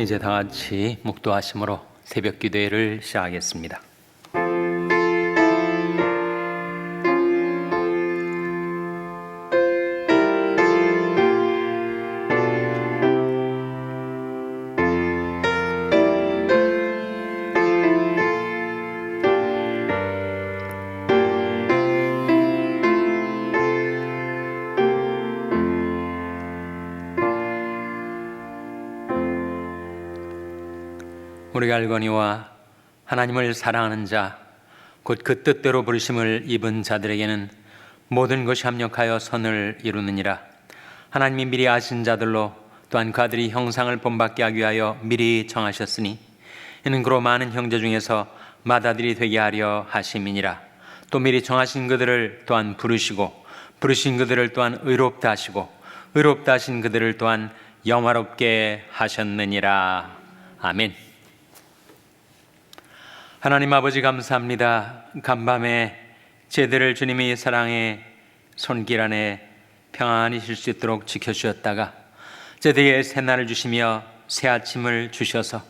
이제 다 같이 묵도하심으로 새벽 기도회를 시작하겠습니다. 우리가 알거니와 하나님을 사랑하는 자, 곧 그 뜻대로 부르심을 입은 자들에게는 모든 것이 합력하여 선을 이루느니라. 하나님이 미리 아신 자들로 또한 그들이 형상을 본받게 하기 위하여 미리 정하셨으니 이는 그로 많은 형제 중에서 맏아들이 되게 하려 하심이니라. 또 미리 정하신 그들을 또한 부르시고 부르신 그들을 또한 의롭다 하시고 의롭다 하신 그들을 또한 영화롭게 하셨느니라. 아멘. 하나님 아버지 감사합니다. 간밤에 제들을 주님이 사랑해 손길 안에 평안히 쉴 수 있도록 지켜주셨다가 제들에게 새날을 주시며 새 아침을 주셔서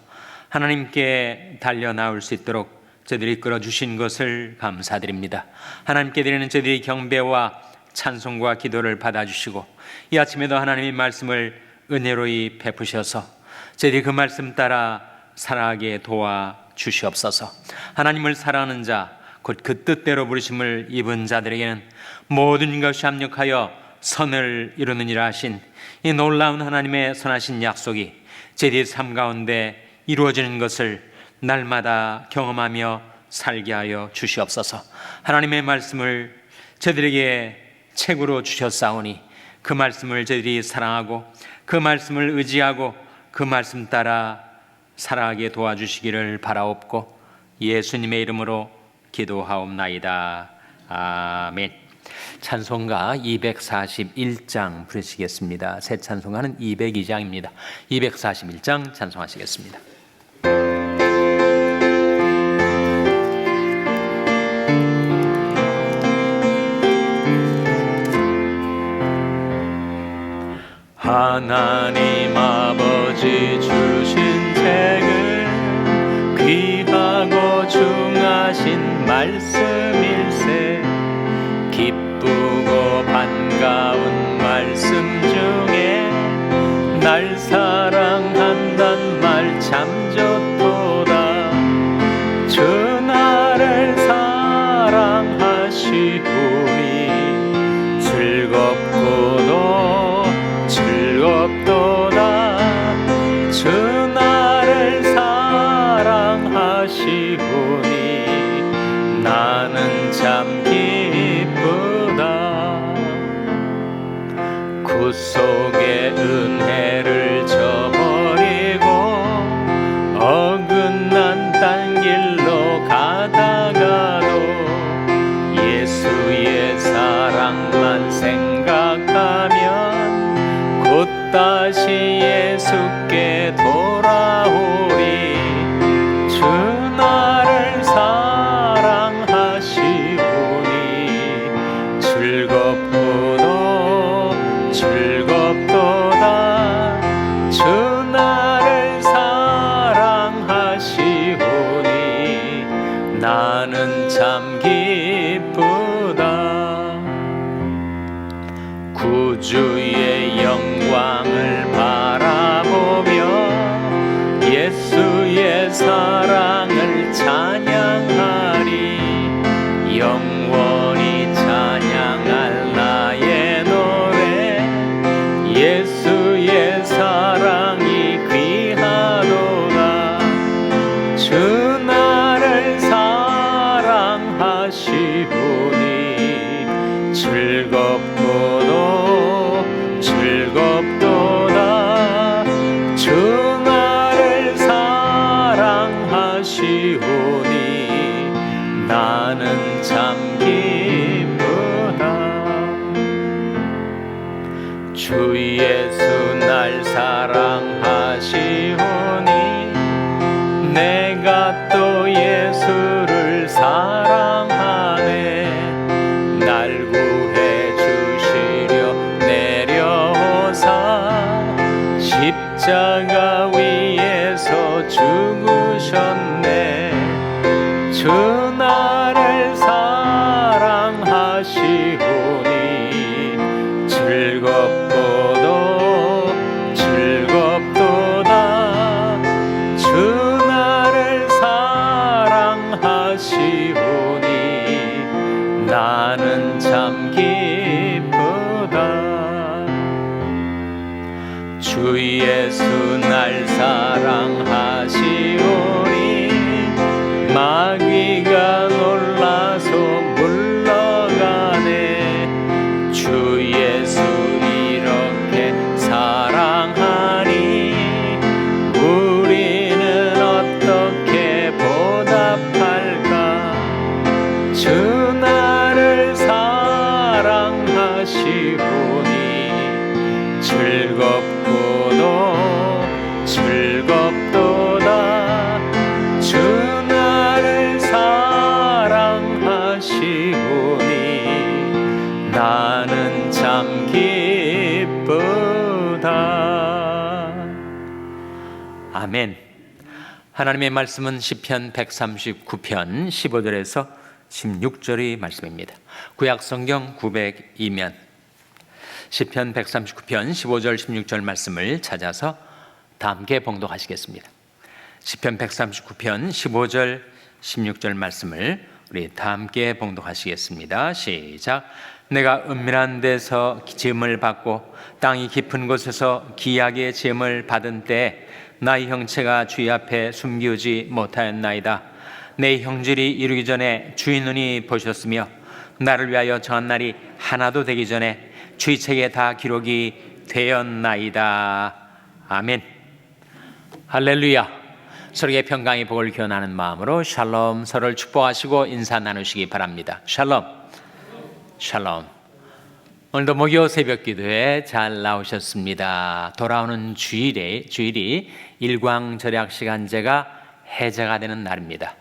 하나님께 달려나올 수 있도록 저들이 끌어주신 것을 감사드립니다. 하나님께 드리는 저들의 경배와 찬송과 기도를 받아주시고 이 아침에도 하나님의 말씀을 은혜로이 베푸셔서 저들이 그 말씀 따라 살아가게 도와주시옵소서. 하나님을 사랑하는 자, 곧 그 뜻대로 부르심을 입은 자들에게는 모든 것이 합력하여 선을 이루느니라 하신 이 놀라운 하나님의 선하신 약속이 저희의 삶 가운데 이루어지는 것을 날마다 경험하며 살게 하여 주시옵소서. 하나님의 말씀을 저희들에게 책으로 주셨사오니 그 말씀을 저희들이 사랑하고 그 말씀을 의지하고 그 말씀 따라 살아가게 도와주시기를 바라옵고 예수님의 이름으로 기도하옵나이다. 아멘. 찬송가 241장 부르시겠습니다. 새 찬송가는 202장입니다. 241장 찬송하시겠습니다. 하나님 아버지 주신 책을 귀하고 중하신 말씀일세. 기쁘고 반가운 말씀 중에 날 사랑한단 말 참 좋도다. 주 나를 사랑하시오니 즐겁고도 즐겁도다. 주 나를 사랑하시오니 나는 참 기쁘다. 구속의 은혜를 저버리고 어긋난 딴 길로 가다가도 예수의 사랑만 생각하면 곧 다시 예수께 돌아오리. 주 나를 사랑하시오니 즐겁고도 즐겁도다. 주 나를 사랑하시오니 나는 참 기쁘다. 구주의 영광을 바라보며 예수의 사랑을 찬양하리. 영원히 찬양할 나의 노래. 예수의 사랑이 귀하도다. 주 나를 사랑하시오니 즐겁고도 즐겁도다. 주 나를 사랑하시오니 나는 참 기쁘다. 주 예수 날 사랑하시오니 내가 또 예수를 사랑하네. 날 구해 주시려 내려오사 십자가 위에 즐겁고도 즐겁도다. 주 나를 사랑하시오니 나는 참 기쁘다. 주 예수 날 사랑하시오니 마귀가 놀라서 물러가네. 주 예수 이렇게 사랑하니 우리는 어떻게 보답할까. 주 나를 사랑하시오니 즐겁고도 즐겁도다. 주 나를 사랑하시오니 나는 참 기쁘다. 아멘. 하나님의 말씀은 시편 139편 15절에서 16절의 말씀입니다. 구약성경 902면 시편 139편 15절 16절 말씀을 찾아서 다 함께 봉독하시겠습니다. 시편 139편 15절 16절 말씀을 우리 다 함께 봉독하시겠습니다. 시작. 내가 은밀한 데서 지음을 받고 땅이 깊은 곳에서 기이하게 지음을 받은 때에 나의 형체가 주의 앞에 숨기우지 못하였나이다. 내 형질이 이루기 전에 주의 눈이 보셨으며 나를 위하여 정한 날이 하나도 되기 전에 주의 책에 다 기록이 되었나이다. 아멘. 할렐루야. 서로의 평강의 복을 기원하는 마음으로 샬롬, 서로를 축복하시고 인사 나누시기 바랍니다. 샬롬. 샬롬. 오늘도 목요 새벽 기도에 잘 나오셨습니다. 돌아오는 주일이 일광절약 시간제가 해제가 되는 날입니다.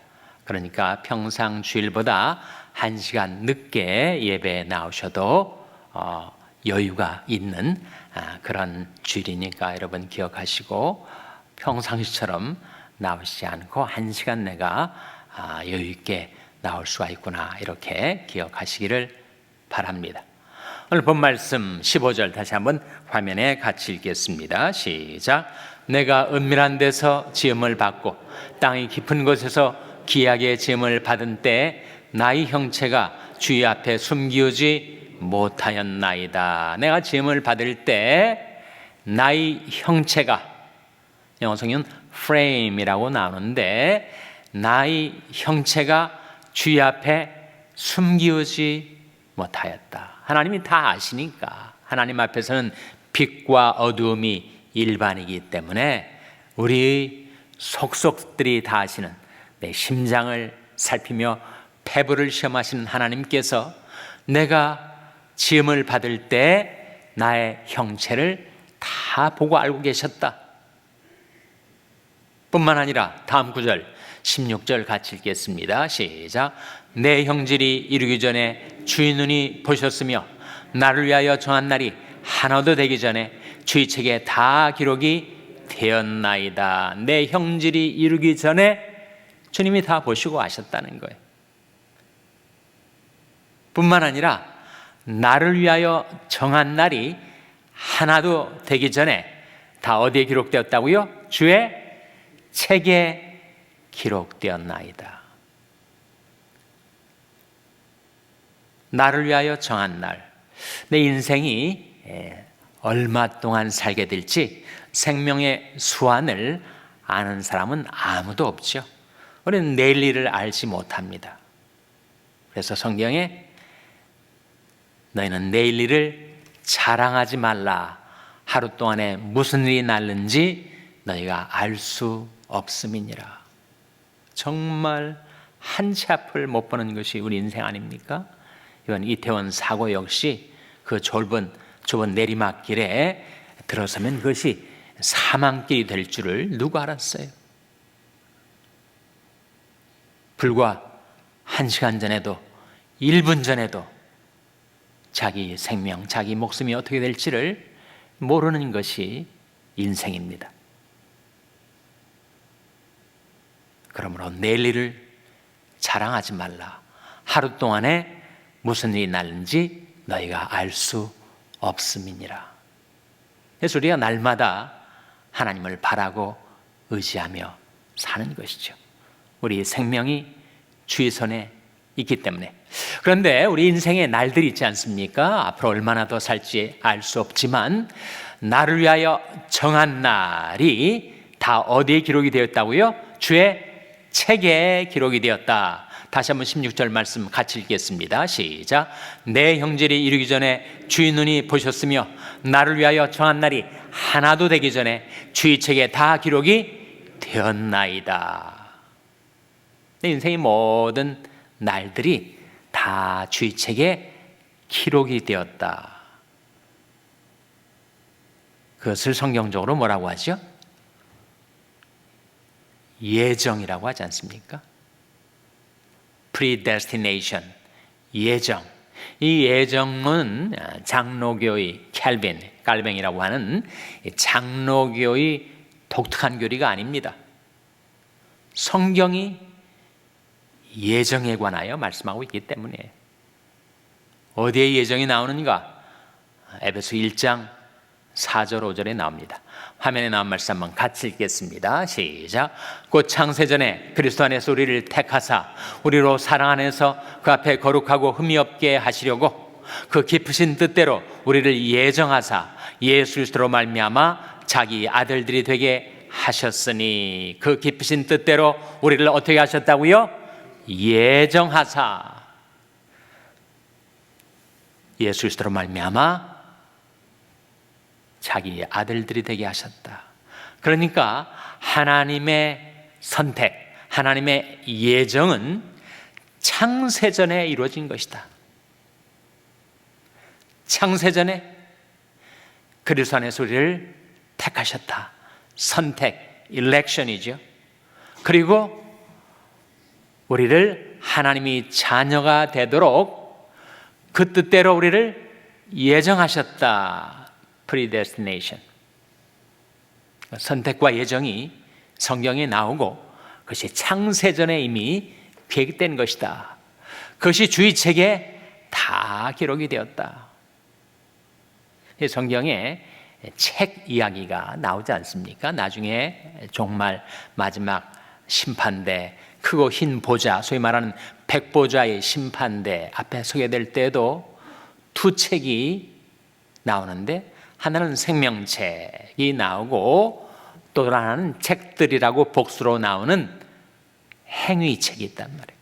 그러니까 평상 주일보다 1시간 늦게 예배에 나오셔도 여유가 있는 그런 주일이니까 여러분 기억하시고 평상시처럼 나오시지 않고 1시간 내가 여유 있게 나올 수가 있구나 이렇게 기억하시기를 바랍니다. 오늘 본 말씀 15절 다시 한번 화면에 같이 읽겠습니다. 시작. 내가 은밀한 데서 지음을 받고 땅이 깊은 곳에서 기이하게 지음을 받은 때에 나의 형체가 주의 앞에 숨기우지 못하였나이다. 내가 지음을 받을 때 나의 형체가, 영어 성경은 frame이라고 나오는데 나의 형체가 주의 앞에 숨기우지 못하였다. 하나님이 다 아시니까 하나님 앞에서는 빛과 어두움이 일반이기 때문에 우리의 속속들이 다 아시는 내 심장을 살피며 폐부를 시험하시는 하나님께서 내가 지음을 받을 때 나의 형체를 다 보고 알고 계셨다. 뿐만 아니라 다음 구절 16절 같이 읽겠습니다. 시작. 내 형질이 이루기 전에 주의 눈이 보셨으며 나를 위하여 정한 날이 하나도 되기 전에 주의 책에 다 기록이 되었나이다. 내 형질이 이루기 전에 주님이 다 보시고 아셨다는 거예요. 뿐만 아니라 나를 위하여 정한 날이 하나도 되기 전에 다 어디에 기록되었다고요? 주의 책에 기록되었나이다. 나를 위하여 정한 날, 내 인생이 얼마 동안 살게 될지 생명의 수완을 아는 사람은 아무도 없죠. 우리는 내일 일을 알지 못합니다. 그래서 성경에 너희는 내일 일을 자랑하지 말라. 하루 동안에 무슨 일이 날는지 너희가 알 수 없음이니라. 정말 한 치 앞을 못 보는 것이 우리 인생 아닙니까? 이번 이태원 사고 역시 그 좁은 내리막길에 들어서면 그것이 사망길이 될 줄을 누가 알았어요? 불과 1시간 전에도 1분 전에도 자기 생명, 자기 목숨이 어떻게 될지를 모르는 것이 인생입니다. 그러므로 내일 일을 자랑하지 말라. 하루 동안에 무슨 일이 날는지 너희가 알 수 없음이니라. 그래서 우리가 날마다 하나님을 바라고 의지하며 사는 것이죠. 우리 생명이 주의 손에 있기 때문에. 그런데 우리 인생에 날들이 있지 않습니까? 앞으로 얼마나 더 살지 알 수 없지만 나를 위하여 정한 날이 다 어디에 기록이 되었다고요? 주의 책에 기록이 되었다. 다시 한번 16절 말씀 같이 읽겠습니다. 시작. 내 형제들이 이르기 전에 주의 눈이 보셨으며 나를 위하여 정한 날이 하나도 되기 전에 주의 책에 다 기록이 되었나이다. 내 인생의 모든 날들이 다 주의 책에 기록이 되었다. 그것을 성경적으로 뭐라고 하죠? 예정이라고 하지 않습니까? predestination, 예정. 이 예정은 장로교의 칼뱅이라고 하는 장로교의 독특한 교리가 아닙니다. 성경이 예정에 관하여 말씀하고 있기 때문에. 어디에 예정이 나오는가? 에베소 1장 4절 5절에 나옵니다. 화면에 나온 말씀 한번 같이 읽겠습니다. 시작. 곧 창세전에 그리스도 안에서 우리를 택하사 우리로 사랑 안에서 그 앞에 거룩하고 흠이 없게 하시려고 그 깊으신 뜻대로 우리를 예정하사 예수 그리스도로 말미암아 자기 아들들이 되게 하셨으니. 그 깊으신 뜻대로 우리를 어떻게 하셨다고요? 예정하사 예수 그리스도로 말미암아 자기 아들들이 되게 하셨다. 그러니까 하나님의 선택, 하나님의 예정은 창세전에 이루어진 것이다. 창세전에 그리스도 안에서 우리를 택하셨다. 선택, 일렉션이죠. 그리고 우리를 하나님이 자녀가 되도록 그 뜻대로 우리를 예정하셨다. predestination. 선택과 예정이 성경에 나오고 그것이 창세전에 이미 계획된 것이다. 그것이 주의 책에 다 기록이 되었다. 성경에 책 이야기가 나오지 않습니까? 나중에 종말 마지막 심판대, 크고 흰 보좌, 소위 말하는 백보좌의 심판대 앞에 서게 될 때에도 두 책이 나오는데 하나는 생명책이 나오고 또 하나는 책들이라고 복수로 나오는 행위책이 있단 말이에요.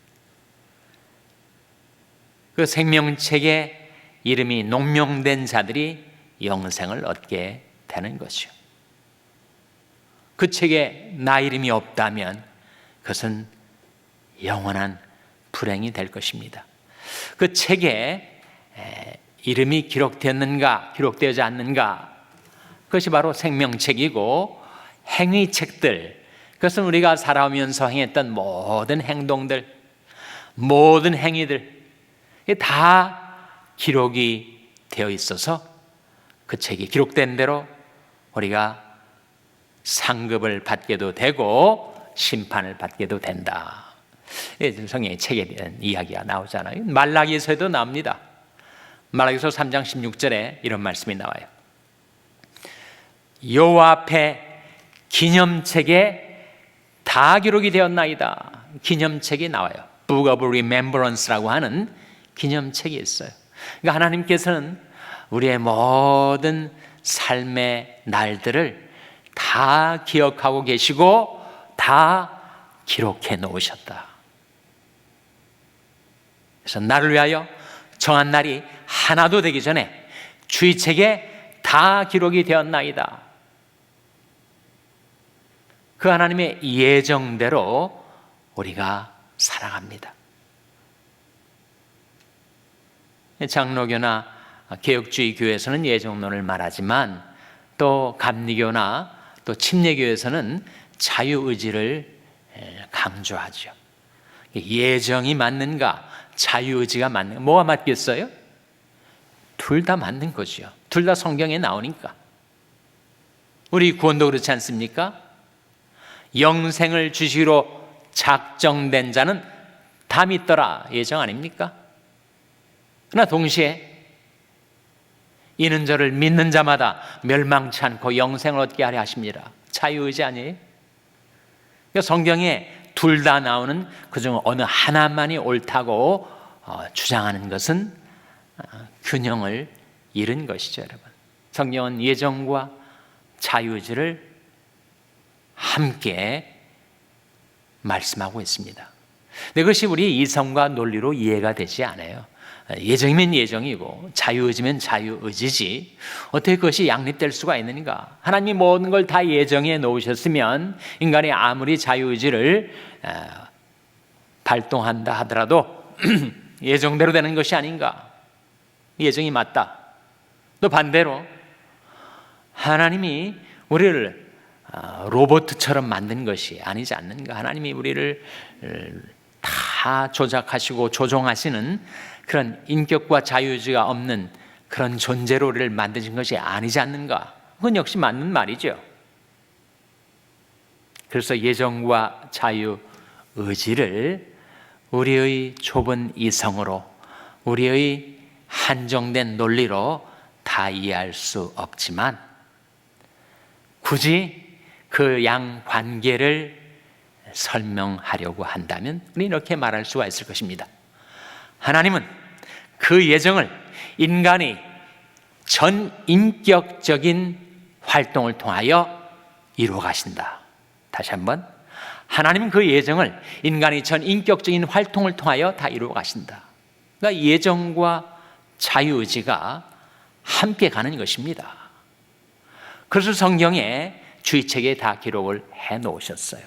그 생명책에 이름이 농명된 자들이 영생을 얻게 되는 것이요. 그 책에 나 이름이 없다면 그것은 영원한 불행이 될 것입니다. 그 책에 이름이 기록되었는가, 기록되지 않는가, 그것이 바로 생명책이고 행위책들, 그것은 우리가 살아오면서 행했던 모든 행동들, 모든 행위들, 다 기록이 되어 있어서 그 책이 기록된 대로 우리가 상급을 받게도 되고 심판을 받게도 된다. 성경의 책에 대한 이야기가 나오잖아요. 말라기에서도 나옵니다. 말라기서 3장 16절에 이런 말씀이 나와요. 여호와 앞에 기념책에 다 기록이 되었나이다. 기념책이 나와요. Book of Remembrance라고 하는 기념책이 있어요. 그러니까 하나님께서는 우리의 모든 삶의 날들을 다 기억하고 계시고 다 기록해 놓으셨다. 그래서 나를 위하여 정한 날이 하나도 되기 전에 주의 책에 다 기록이 되었나이다. 그 하나님의 예정대로 우리가 살아갑니다. 장로교나 개혁주의 교회에서는 예정론을 말하지만 또 감리교나 또 침례교에서는 자유의지를 강조하죠. 예정이 맞는가, 자유의지가 맞는가, 뭐가 맞겠어요? 둘 다 맞는 거죠. 둘 다 성경에 나오니까. 우리 구원도 그렇지 않습니까? 영생을 주시기로 작정된 자는 다 믿더라, 예정 아닙니까? 그러나 동시에 이는 저를 믿는 자마다 멸망치 않고 영생을 얻게 하려 하십니다. 자유의지 아니에요? 그러니까 성경에 둘 다 나오는 그중 어느 하나만이 옳다고 주장하는 것은 균형을 잃은 것이죠, 여러분. 성경은 예정과 자유의지를 함께 말씀하고 있습니다. 근데 그것이 우리 이성과 논리로 이해가 되지 않아요. 예정이면 예정이고 자유의지면 자유의지지 어떻게 그것이 양립될 수가 있는가? 하나님이 모든 걸 다 예정해 놓으셨으면 인간이 아무리 자유의지를 발동한다 하더라도 예정대로 되는 것이 아닌가? 예정이 맞다. 또 반대로 하나님이 우리를 로봇처럼 만든 것이 아니지 않는가? 하나님이 우리를 다 조작하시고 조종하시는 그런 인격과 자유의지가 없는 그런 존재로 우리를 만드신 것이 아니지 않는가? 그건 역시 맞는 말이죠. 그래서 예정과 자유의지를 우리의 좁은 이성으로, 우리의 한정된 논리로 다 이해할 수 없지만 굳이 그 양 관계를 설명하려고 한다면 우리는 이렇게 말할 수가 있을 것입니다. 하나님은 그 예정을 인간이 전인격적인 활동을 통하여 이루어 가신다. 다시 한번, 하나님은 그 예정을 인간이 전인격적인 활동을 통하여 다 이루어 가신다. 그러니까 예정과 자유의지가 함께 가는 것입니다. 그래서 성경에 주의책에 다 기록을 해 놓으셨어요.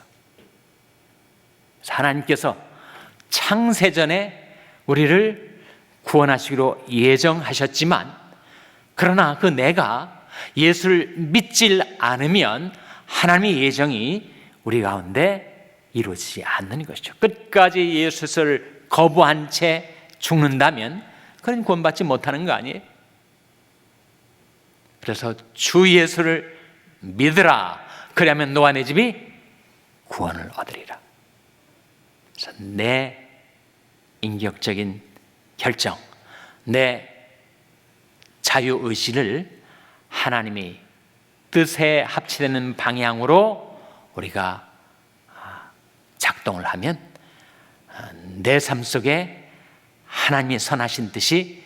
하나님께서 창세전에 우리를 구원하시기로 예정하셨지만, 그러나 그 내가 예수를 믿질 않으면 하나님의 예정이 우리 가운데 이루어지지 않는 것이죠. 끝까지 예수를 거부한 채 죽는다면 그건 구원받지 못하는 거 아니에요? 그래서 주 예수를 믿으라. 그러면 너와 내 집이 구원을 얻으리라. 그래서 내 인격적인 결정, 내 자유의지를 하나님이 뜻에 합치되는 방향으로 우리가 작동을 하면 내 삶 속에 하나님의 선하신 뜻이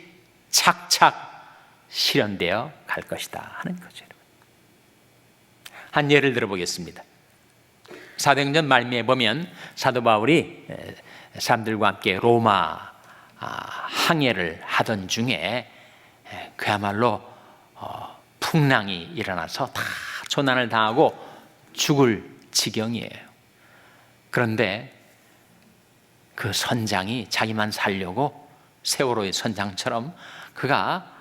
착착 실현되어 갈 것이다 하는 거죠. 한 예를 들어보겠습니다. 사도행전 말미에 보면 사도 바울이 사람들과 함께 로마 항해를 하던 중에 그야말로 풍랑이 일어나서 다 조난을 당하고 죽을 지경이에요. 그런데 그 선장이 자기만 살려고 세월호의 선장처럼 그가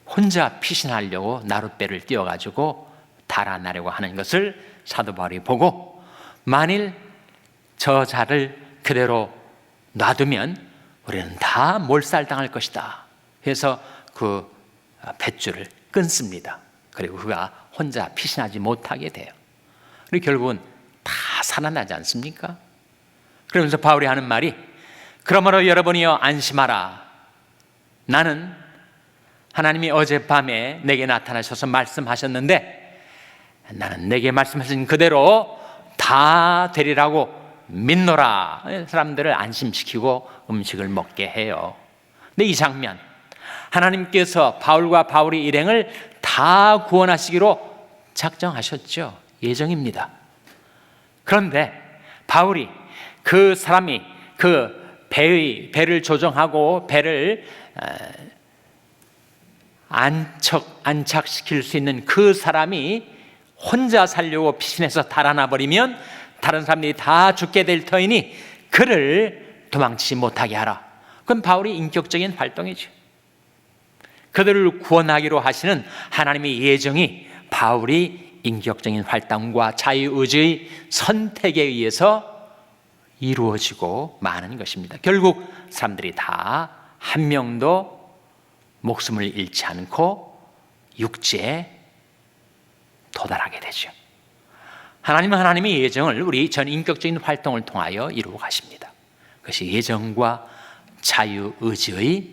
혼자 피신하려고 나룻배를 띄워가지고 달아나려고 하는 것을 사도 바울이 보고, 만일 저 자를 그대로 놔두면 우리는 다 몰살당할 것이다. 그래서 그 뱃줄을 끊습니다. 그리고 그가 혼자 피신하지 못하게 돼요. 그리고 결국은 다 살아나지 않습니까? 그러면서 바울이 하는 말이, 그러므로 여러분이여 안심하라. 나는 하나님이 어젯밤에 내게 나타나셔서 말씀하셨는데 나는 내게 말씀하신 그대로 다 되리라고 믿노라. 사람들을 안심시키고 음식을 먹게 해요. 근데 이 장면, 하나님께서 바울과 바울의 일행을 다 구원하시기로 작정하셨죠. 예정입니다. 그런데 바울이 그 사람이 그 배를 조정하고 배를 안착시킬 수 있는 그 사람이 혼자 살려고 피신해서 달아나 버리면 다른 사람들이 다 죽게 될 터이니 그를 도망치지 못하게 하라. 그건 바울이 인격적인 활동이죠. 그들을 구원하기로 하시는 하나님의 예정이 바울이 인격적인 활동과 자유의지의 선택에 의해서 이루어지고 마는 것입니다. 결국 사람들이 다 한 명도 목숨을 잃지 않고 육지에 도달하게 되죠. 하나님은 하나님의 예정을 우리 전인격적인 활동을 통하여 이루어 가십니다. 그것이 예정과 자유의지의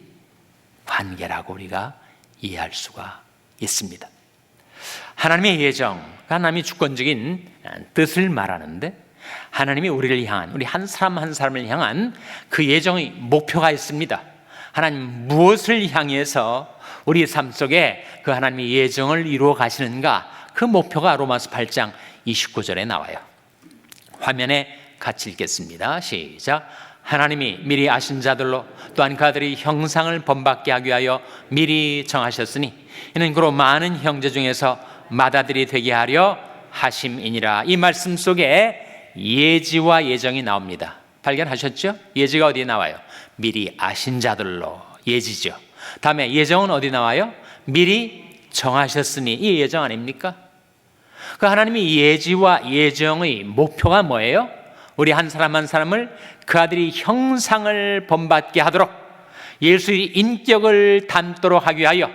관계라고 우리가 이해할 수가 있습니다. 하나님의 예정, 하나님의 주권적인 뜻을 말하는데 하나님이 우리를 향한, 우리 한 사람 한 사람을 향한 그 예정의 목표가 있습니다. 하나님 무엇을 향해서 우리 삶 속에 그 하나님의 예정을 이루어 가시는가, 그 목표가 로마서 8장 29절에 나와요. 화면에 같이 읽겠습니다. 시작. 하나님이 미리 아신 자들로 또한 그들이 형상을 본받게 하기 위하여 미리 정하셨으니 이는 그로 많은 형제 중에서 맏아들이 되게 하려 하심이니라. 이 말씀 속에 예지와 예정이 나옵니다. 발견하셨죠? 예지가 어디에 나와요? 미리 아신 자들로, 예지죠. 다음에 예정은 어디 나와요? 미리 정하셨으니, 이 예정 아닙니까? 그 하나님의 예지와 예정의 목표가 뭐예요? 우리 한 사람 한 사람을 그 아들이 형상을 본받게 하도록, 예수의 인격을 담도록 하기 위하여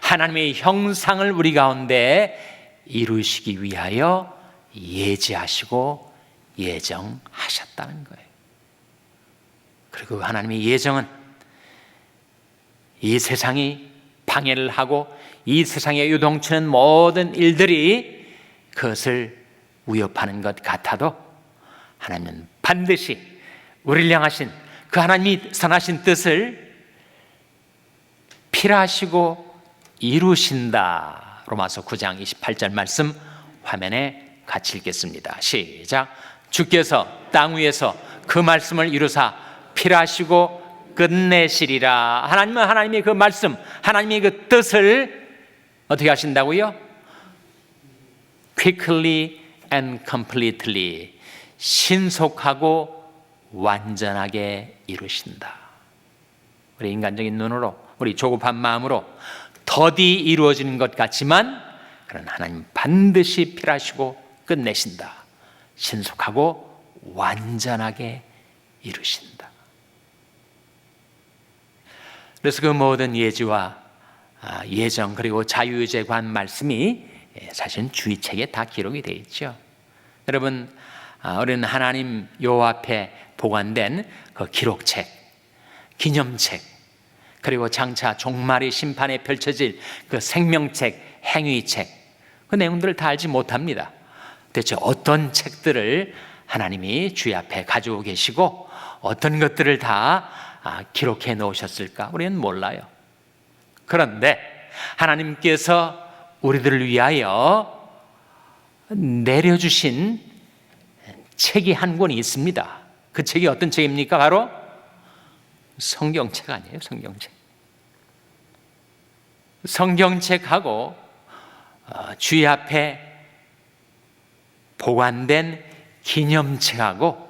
하나님의 형상을 우리 가운데 이루시기 위하여 예지하시고 예정하셨다는 거예요. 그리고 하나님의 예정은 이 세상이 방해를 하고 이 세상에 요동치는 모든 일들이 그것을 위협하는 것 같아도 하나님은 반드시 우리를 향하신 그 하나님이 선하신 뜻을 필요하시고 이루신다. 로마서 9장 28절 말씀 화면에 같이 읽겠습니다. 시작. 주께서 땅 위에서 그 말씀을 이루사 필요하시고 끝내시리라. 하나님은 하나님의 그 말씀, 하나님의 그 뜻을 어떻게 하신다고요? quickly and completely, 신속하고 완전하게 이루신다. 우리 인간적인 눈으로, 우리 조급한 마음으로 더디 이루어지는 것 같지만 그러나 하나님 반드시 필요하시고 끝내신다. 신속하고 완전하게 이루신다. 그래서 그 모든 예지와 예정 그리고 자유의지에 관한 말씀이 사실은 주의책에 다 기록이 되어 있죠. 여러분, 우리는 하나님 여호와 앞에 보관된 그 기록책, 기념책, 그리고 장차 종말의 심판에 펼쳐질 그 생명책, 행위책, 그 내용들을 다 알지 못합니다. 대체 어떤 책들을 하나님이 주의 앞에 가지고 계시고 어떤 것들을 다 기록해 놓으셨을까? 우리는 몰라요. 그런데 하나님께서 우리들을 위하여 내려주신 책이 한 권이 있습니다. 그 책이 어떤 책입니까? 바로 성경책 아니에요? 성경책. 성경책하고 주의 앞에 보관된 기념책하고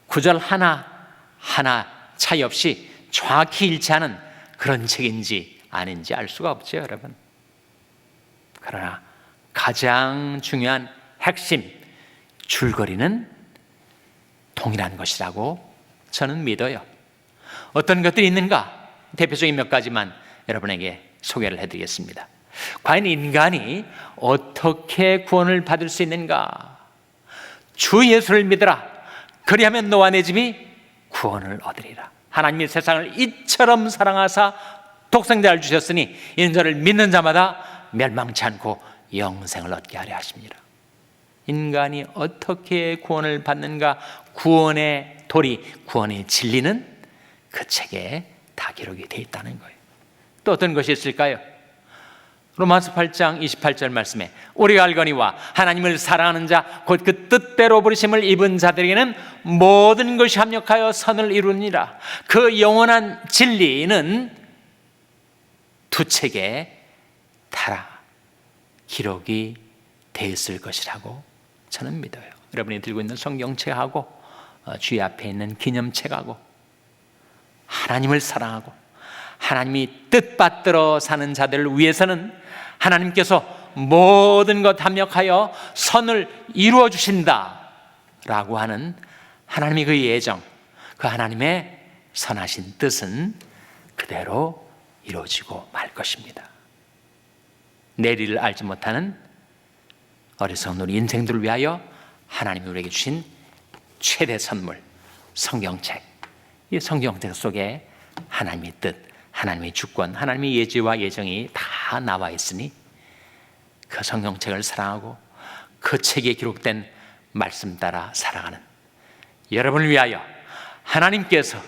구절 하나 차이 없이 정확히 일치하는 그런 책인지 아닌지 알 수가 없죠, 여러분. 그러나 가장 중요한 핵심, 줄거리는 동일한 것이라고 저는 믿어요. 어떤 것들이 있는가? 대표적인 몇 가지만 여러분에게 소개를 해드리겠습니다. 과연 인간이 어떻게 구원을 받을 수 있는가? 주 예수를 믿으라. 그리하면 너와 내 집이 구원을 얻으리라. 하나님이 세상을 이처럼 사랑하사 독생자를 주셨으니 이는 저를 믿는 자마다 멸망치 않고 영생을 얻게 하려 하십니다. 인간이 어떻게 구원을 받는가? 구원의 도리, 구원의 진리는 그 책에 다 기록이 되어 있다는 거예요. 또 어떤 것이 있을까요? 로마서 8장 28절 말씀에 우리가 알거니와 하나님을 사랑하는 자 곧 그 뜻대로 부르심을 입은 자들에게는 모든 것이 합력하여 선을 이루니라. 그 영원한 진리는 두 책에 다 기록이 되어 있을 것이라고 저는 믿어요. 여러분이 들고 있는 성경책하고 주의 앞에 있는 기념책하고 하나님을 사랑하고 하나님이 뜻받들어 사는 자들을 위해서는 하나님께서 모든 것 합력하여 선을 이루어 주신다라고 하는 하나님의 그 예정, 그 하나님의 선하신 뜻은 그대로 이루어지고 말 것입니다. 내리를 알지 못하는 어리석은 우리 인생들을 위하여 하나님이 우리에게 주신 최대 선물, 성경책. 이 성경책 속에 하나님의 뜻, 하나님의 주권, 하나님의 예지와 예정이 다 나와 있으니 그 성경책을 사랑하고 그 책에 기록된 말씀 따라 살아가는 여러분을 위하여 하나님께서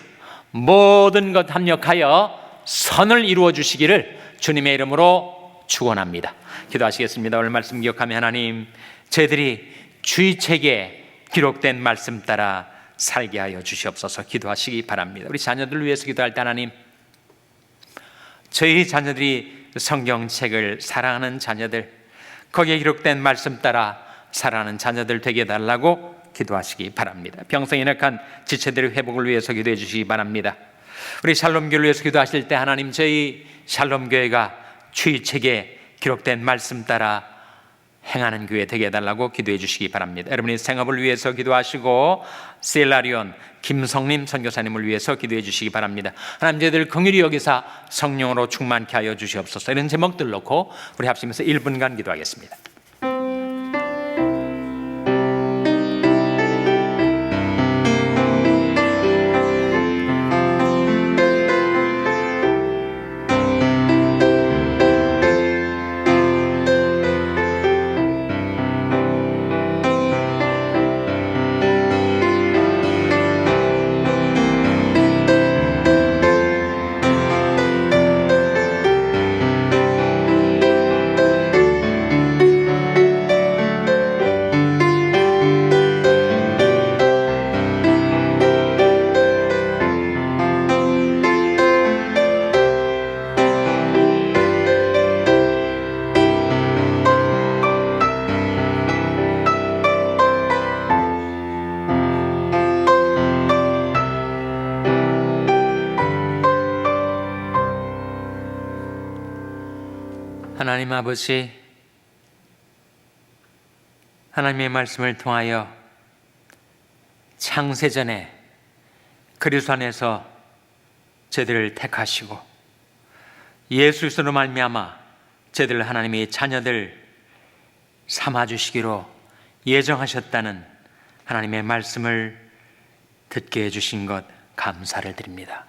모든 것 합력하여 선을 이루어 주시기를 주님의 이름으로 축원합니다. 기도하시겠습니다. 오늘 말씀 기억하며 하나님, 저희들이 주의 책에 기록된 말씀 따라 살게 하여 주시옵소서. 기도하시기 바랍니다. 우리 자녀들을 위해서 기도할 때 하나님, 저희 자녀들이 성경책을 사랑하는 자녀들, 거기에 기록된 말씀 따라 살아가는 자녀들 되게 해달라고 기도하시기 바랍니다. 병성에 낙한 지체들의 회복을 위해서 기도해 주시기 바랍니다. 우리 샬롬교회를 위해서 기도하실 때 하나님, 저희 샬롬교회가 주의 책에 기록된 말씀 따라 행하는 교회 되게 해달라고 기도해 주시기 바랍니다. 여러분의 생업을 위해서 기도하시고 셀라리온 김성림 선교사님을 위해서 기도해 주시기 바랍니다. 하나님, 저희들 긍휼히 여기사 성령으로 충만케 하여 주시옵소서. 이런 제목들 놓고 우리 합심해서 1분간 기도하겠습니다. 하나님 아버지, 하나님의 말씀을 통하여 창세전에 그리스도 안에서 저희들을 택하시고 예수 그리스도로 말미암아 저희들 하나님의 자녀들 삼아주시기로 예정하셨다는 하나님의 말씀을 듣게 해주신 것 감사를 드립니다.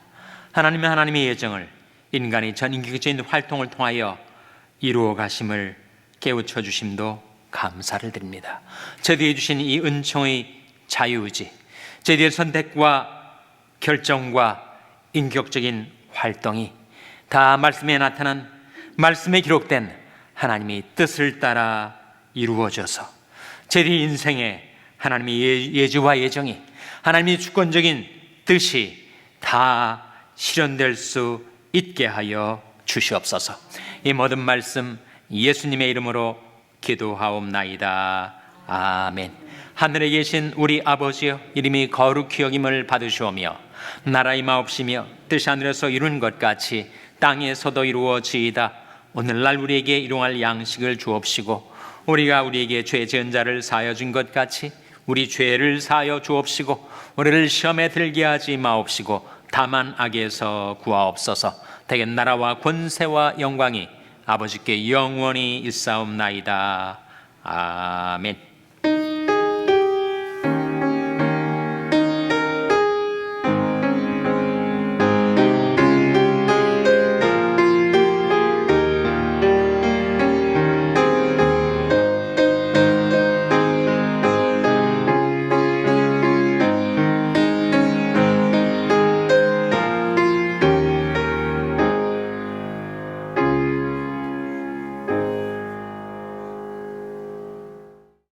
하나님의 예정을 인간이 전 인격적인 활동을 통하여 이루어 가심을 깨우쳐 주심도 감사를 드립니다. 저희에게 주신 이 은총의 자유의지, 저희들의 선택과 결정과 인격적인 활동이 다 말씀에 나타난, 말씀에 기록된 하나님의 뜻을 따라 이루어져서 저희들의 인생에 하나님의 예지와 예정이, 하나님의 주권적인 뜻이 다 실현될 수 있게 하여 주시옵소서. 이 모든 말씀 예수님의 이름으로 기도하옵나이다. 아멘. 하늘에 계신 우리 아버지여, 이름이 거룩히 여김을 받으시오며 나라의 마옵시며 뜻이 하늘에서 이룬 것 같이 땅에서도 이루어지이다. 오늘날 우리에게 일용할 양식을 주옵시고 우리가 우리에게 죄 지은 자를 사하여 준 것 같이 우리 죄를 사하여 주옵시고 우리를 시험에 들게 하지 마옵시고 다만 악에서 구하옵소서. 대개 나라와 권세와 영광이 아버지께 영원히 있사옵나이다. 아멘.